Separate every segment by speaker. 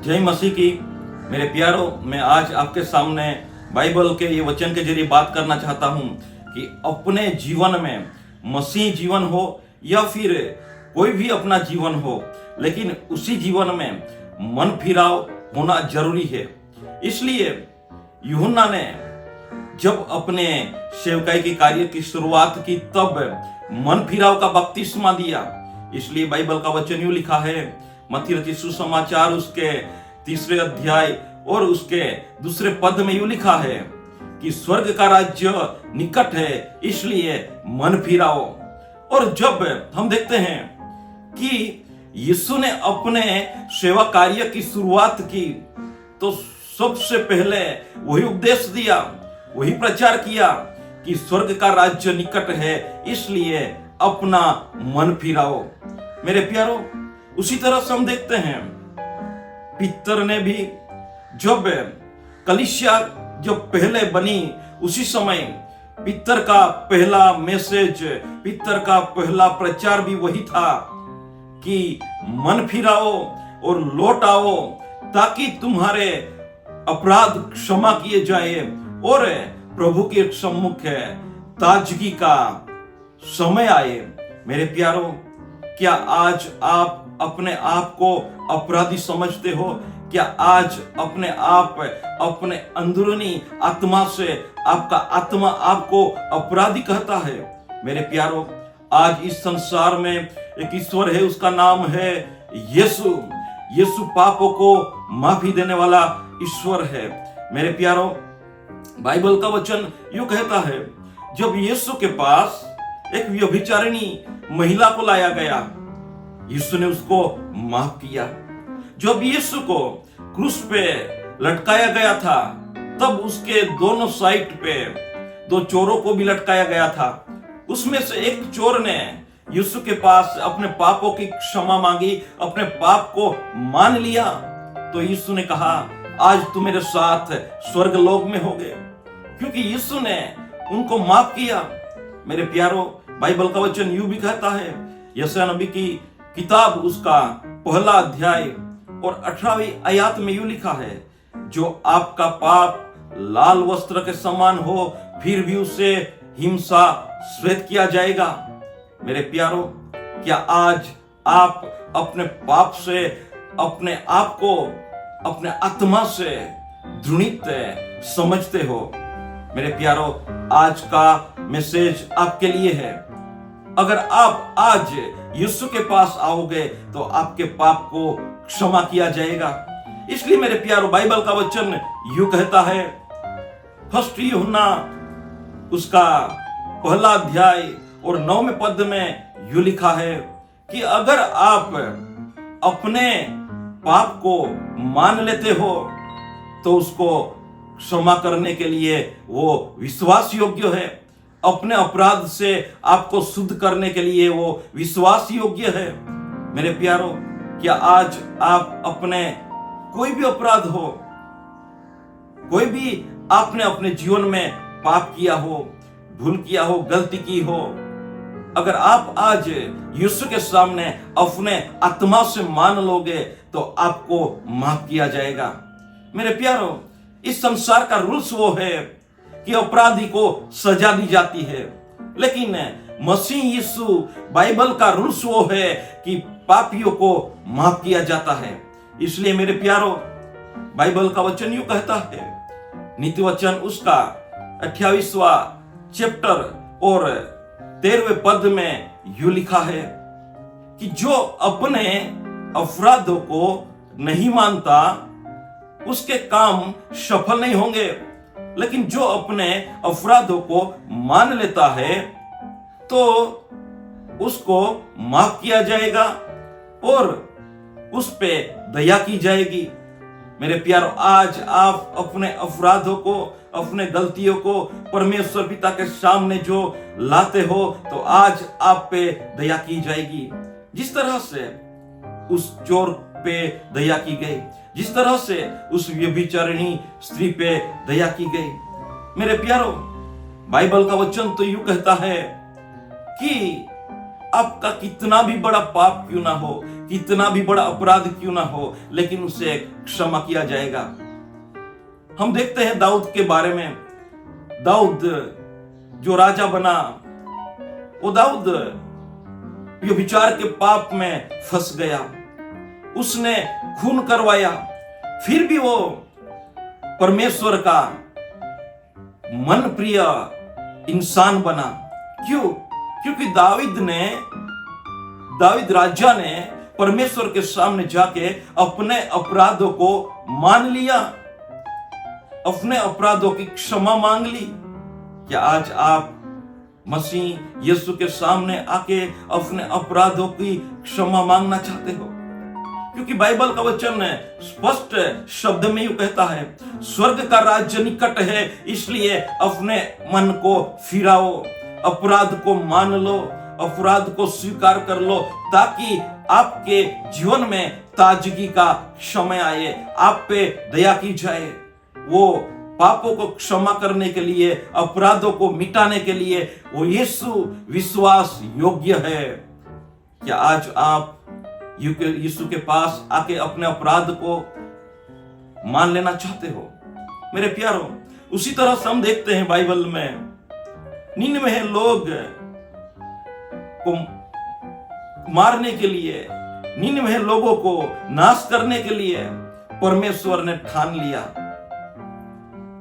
Speaker 1: जय मसीह की। मेरे प्यारों, मैं आज आपके सामने बाइबल के ये वचन के जरिए बात करना चाहता हूं कि अपने जीवन में मसीह जीवन हो या फिर कोई भी अपना जीवन हो, लेकिन उसी जीवन में मन फिराव होना जरूरी है। इसलिए यूहन्ना ने जब अपने सेवकाई के कार्य की शुरुआत की तब मन फिराव का बपतिस्मा दिया। इसलिए बाइबल का वचन यूं लिखा है, मत्ती रचित सुसमाचार उसके 3 अध्याय और उसके 2 पद में यूं लिखा है कि स्वर्ग का राज्य निकट है, इसलिए मन फिराओ। और जब हम देखते हैं कि यीशु ने अपने सेवा कार्य की शुरुआत की तो सबसे पहले वही उपदेश दिया, वही प्रचार किया कि स्वर्ग का राज्य निकट है, इसलिए अपना मन फिराओ। मेरे प्यारों, उसी तरह से हम देखते हैं पीतर ने भी जब कलीसिया जब पहले बनी उसी समय पीतर का पहला मैसेज, पीतर का पहला प्रचार भी वही था कि मन फिराओ और लौट आओ ताकि तुम्हारे अपराध क्षमा किए जाए और प्रभु के सम्मुख ताजगी का समय आए। मेरे प्यारों, क्या आज आप अपने आप को अपराधी समझते हो? क्या आज अपने आप अपने अंदरूनी आत्मा से आपका आत्मा आपको अपराधी कहता है? मेरे प्यारों, आज इस संसार में एक ईश्वर है, उसका नाम है यीशु। यीशु पापों को माफी देने वाला ईश्वर है। मेरे प्यारों, बाइबल का वचन यूं कहता है, जब यीशु के पास एक व्यभिचारिणी महिला को लाया गया, यीशु ने उसको माफ किया। जब यीशु को क्रूस पे लटकाया गया था, तब उसके दोनों साइड पे 2 चोरों को भी लटकाया गया था। उसमें से एक चोर ने यीशु के पास अपने पापों की क्षमा मांगी, अपने पाप को मान लिया, तो यीशु ने कहा, आज तू मेरे साथ स्वर्ग लोक में होगे, क्योंकि यीशु ने उनको माफ किया। मेरे प्यारों, बाइबल का वचन यूं भी कहता है, यशायाह नबी की किताब उसका 1 अध्याय और 18वीं आयत में यूं लिखा है, जो आपका पाप लाल वस्त्र के समान हो फिर भी उसे हिंसा श्वेत किया जाएगा। मेरे प्यारों, क्या आज आप अपने पाप से अपने आप को अपने आत्मा से घृणित समझते हो? मेरे प्यारों, आज का मैसेज आपके लिए है। अगर आप आज यीशु के पास आओगे तो आपके पाप को क्षमा किया जाएगा। इसलिए मेरे प्यारों, बाइबल का वचन यूं कहता है, 1 यूहन्ना उसका 1 अध्याय और 9वें पद में यूं लिखा है कि अगर आप अपने पाप को मान लेते हो तो उसको क्षमा करने के लिए वो विश्वास योग्य है। अपने अपराध से आपको शुद्ध करने के लिए वो विश्वास योग्य है। मेरे प्यारों, क्या आज आप अपने कोई भी अपराध हो, कोई भी आपने अपने जीवन में पाप किया हो, भूल किया हो, गलती की हो, अगर आप आज यीशु के सामने अपने आत्मा से मान लोगे तो आपको माफ किया जाएगा। मेरे प्यारों, इस संसार का रूल्स वो है कि अपराधी को सजा दी जाती है, लेकिन मसीह यीशु बाइबल का रूल्स वो है कि पापियों को माफ किया जाता है। इसलिए मेरे प्यारों, बाइबल का वचन यूं कहता है, नीति वचन उसका 28वां चैप्टर और 13वें पद में यूं लिखा है कि जो अपने अपराधों को नहीं मानता उसके काम सफल नहीं होंगे, लेकिन जो अपने अपराधों को मान लेता है तो उसको माफ किया जाएगा और उस पे दया की जाएगी। मेरे प्यारों, आज आप अपने अपराधों को, अपने गलतियों को परमेश्वर पिता के सामने जो लाते हो तो आज आप पे दया की जाएगी। जिस तरह से उस चोर पे दया की गई, जिस तरह से उस व्यभिचारिणी स्त्री पे दया की गई। मेरे प्यारों, बाइबल का वचन तो यूं कहता है कि आपका कितना भी बड़ा पाप क्यों ना हो, कितना भी बड़ा अपराध क्यों ना हो, लेकिन उसे क्षमा किया जाएगा। हम देखते हैं दाऊद के बारे में। दाऊद जो राजा बना, वो दाऊद व्यभिचार के पाप में फंस गया, उसने खून करवाया, फिर भी वो परमेश्वर का मन प्रिय इंसान बना। क्यों? क्योंकि दाऊद राजा ने परमेश्वर के सामने जाके अपने अपराधों को मान लिया, अपने अपराधों की क्षमा मांग ली। क्या आज आप मसीह यीशु के सामने आके अपने अपराधों की क्षमा मांगना चाहते हो? क्योंकि बाइबल का वचन स्पष्ट शब्द में यूं कहता है, स्वर्ग का राज्य निकट है, इसलिए अपने मन को फिराओ, अपराध को मान लो, अपराध को स्वीकार कर लो, ताकि आपके जीवन में ताजगी का समय आए, आप पे दया की जाए। वो पापों को क्षमा करने के लिए, अपराधों को मिटाने के लिए वो यीशु विश्वास योग्य है। क्या आज आप यीशु के पास आके अपने अपराध को मान लेना चाहते हो? मेरे प्यारों, उसी तरह से हम देखते हैं बाइबल में निनवे लोग को मारने के लिए, निनवे लोगों को नाश करने के लिए परमेश्वर ने ठान लिया।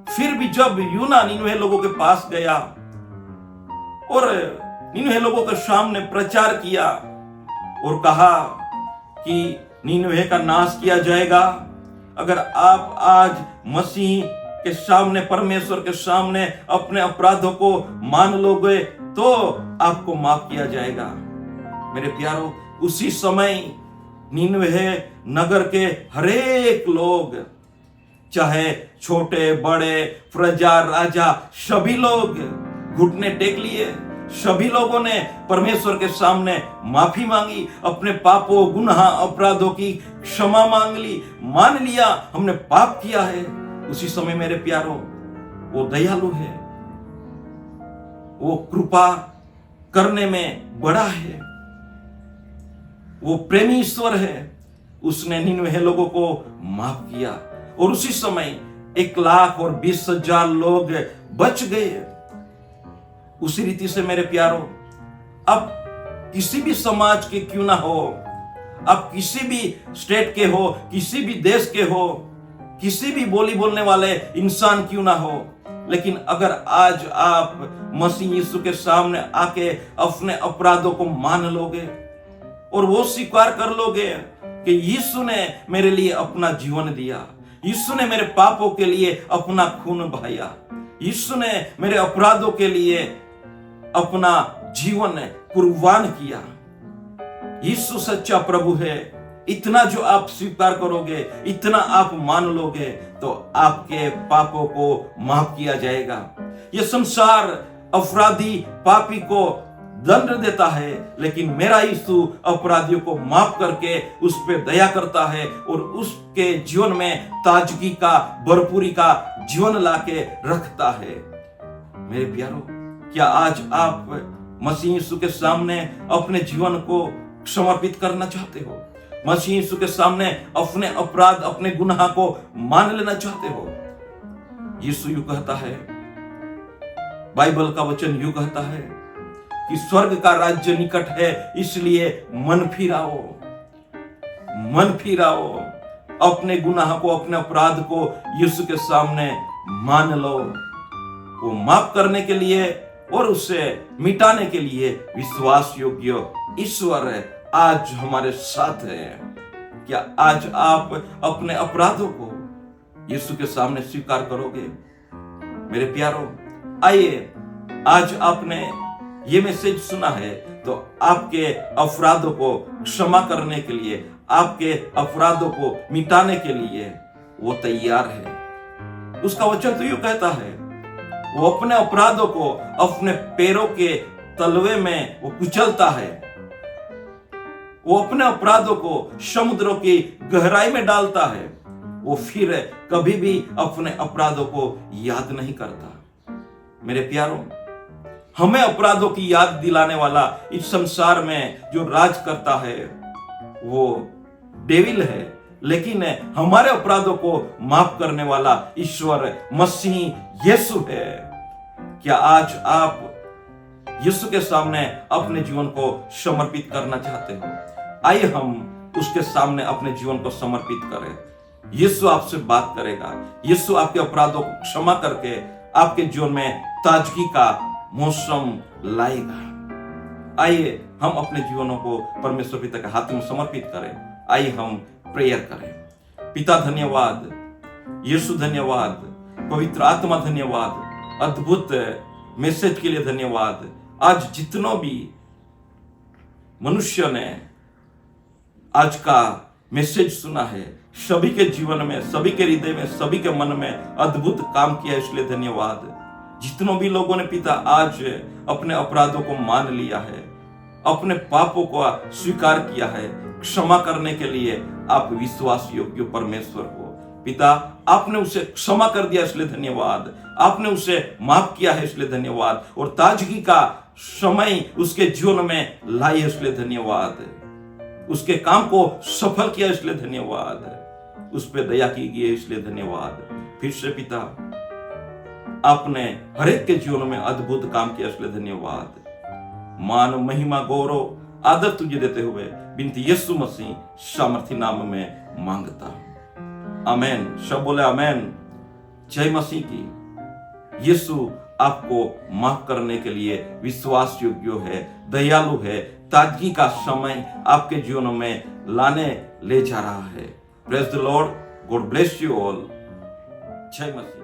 Speaker 1: फिर भी जब यूना निनवे लोगों के पास गया और निनवे लोगों के सामने प्रचार किया और कहा कि निनवे का नाश किया जाएगा, अगर आप आज मसीह के सामने, परमेश्वर के सामने अपने अपराधों को मान लोगे तो आपको माफ किया जाएगा। मेरे प्यारों, उसी समय निनवे नगर के हरेक लोग, चाहे छोटे बड़े, प्रजा राजा, सभी लोग घुटने टेक लिए। सभी लोगों ने परमेश्वर के सामने माफी मांगी, अपने पापों, गुनाह, अपराधों की क्षमा मांग ली, मान लिया हमने पाप किया है। उसी समय मेरे प्यारों, वो दयालु है, वो कृपा करने में बड़ा है, वो प्रेमी ईश्वर है। उसने निनवे लोगों को माफ किया और उसी समय 1,20,000 लोग बच गए। उसी रीति से मेरे प्यारों, अब किसी भी समाज के क्यों ना हो, आप किसी भी स्टेट के हो, किसी भी देश के हो, किसी भी बोली बोलने वाले इंसान क्यों ना हो, लेकिन अगर आज आप मसीह यीशु के सामने आके अपने अपराधों को मान लोगे और वो स्वीकार कर लोगे कि यीशु ने मेरे लिए अपना जीवन दिया, यीशु ने मेरे पापों के लिए अपना खून बहाया, यीशु ने मेरे अपराधों के लिए अपना जीवन कुर्बान किया, यीशु सच्चा प्रभु है, इतना जो आप स्वीकार करोगे, इतना आप मान लोगे तो आपके पापों को माफ किया जाएगा। यह संसार अपराधी पापी को दंड देता है, लेकिन मेरा यीशु अपराधियों को माफ करके उस पर दया करता है और उसके जीवन में ताजगी का, भरपूरी का जीवन लाके रखता है। मेरे प्यारों, क्या आज आप मसीह यीशु के सामने अपने जीवन को समर्पित करना चाहते हो? मसीह यीशु के सामने अपने अपराध, अपने गुनाह को मान लेना चाहते हो? यीशु यूं कहता है, बाइबल का वचन यूं कहता है कि स्वर्ग का राज्य निकट है, इसलिए मन फिराओ, मन फिराओ, अपने गुनाह को, अपने अपराध को यीशु के सामने मान लो। वो माफ करने के लिए और उसे मिटाने के लिए विश्वास योग्य ईश्वर आज हमारे साथ है। क्या आज आप अपने अपराधों को यीशु के सामने स्वीकार करोगे? मेरे प्यारों, आइए, आज आपने ये मैसेज सुना है तो आपके अपराधों को क्षमा करने के लिए, आपके अपराधों को मिटाने के लिए वो तैयार है। उसका वचन तो यूं कहता है, वो अपने अपराधों को अपने पैरों के तलवे में वो कुचलता है, वो अपने अपराधों को समुद्रों की गहराई में डालता है, वो फिर कभी भी अपने अपराधों को याद नहीं करता। मेरे प्यारों, हमें अपराधों की याद दिलाने वाला इस संसार में जो राज करता है, वो डेविल है, लेकिन हमारे अपराधों को माफ करने वाला ईश्वर मसीह यीशु है। क्या आज आप यीशु के सामने अपने जीवन को समर्पित करना चाहते हो? आइए हम उसके सामने अपने जीवन को समर्पित करें। यीशु आपसे बात करेगा। यीशु आपके अपराधों को क्षमा करके आपके जीवन में ताजगी का मौसम लाएगा। आइए हम अपने जीवनों को परमेश्वर पिता के हाथ में समर्पित करें। आइए हम प्रेयर करें। पिता धन्यवाद, यीशु धन्यवाद, पवित्र आत्मा धन्यवाद, अद्भुत मैसेज के लिए धन्यवाद। आज जितनों भी मनुष्य ने आज का मैसेज सुना है, सभी के जीवन में, सभी के हृदय में, सभी के मन में अद्भुत काम किया, इसलिए धन्यवाद। जितनों भी लोगों ने पिता आज अपने अपराधों को मान लिया है, अपने पापों को स्वीकार किया है, क्षमा करने के लिए आप विश्वास योग्य परमेश्वर हो। पिता, आपने उसे क्षमा कर दिया, इसलिए धन्यवाद। आपने उसे माफ किया है, इसलिए धन्यवाद। और ताजगी का समय उसके जीवन में लाए, इसलिए धन्यवाद। उसके काम को सफल किया, इसलिए धन्यवाद। उस पर दया की गई, इसलिए धन्यवाद। फिर से पिता, आपने हर एक के जीवन में अद्भुत काम किया, इसलिए धन्यवाद। मान, महिमा, गौरव, आदर तुझे देते हुए बिनती यीशु मसीह सामर्थी नाम में मांगता हूं, आमेन। सब बोले आमेन। जय मसीह की। यीशु आपको माफ करने के लिए विश्वास योग्य है, दयालु है, ताजगी का समय आपके जीवन में लाने ले जा रहा है। Praise the Lord. God bless you all. जय मसीह।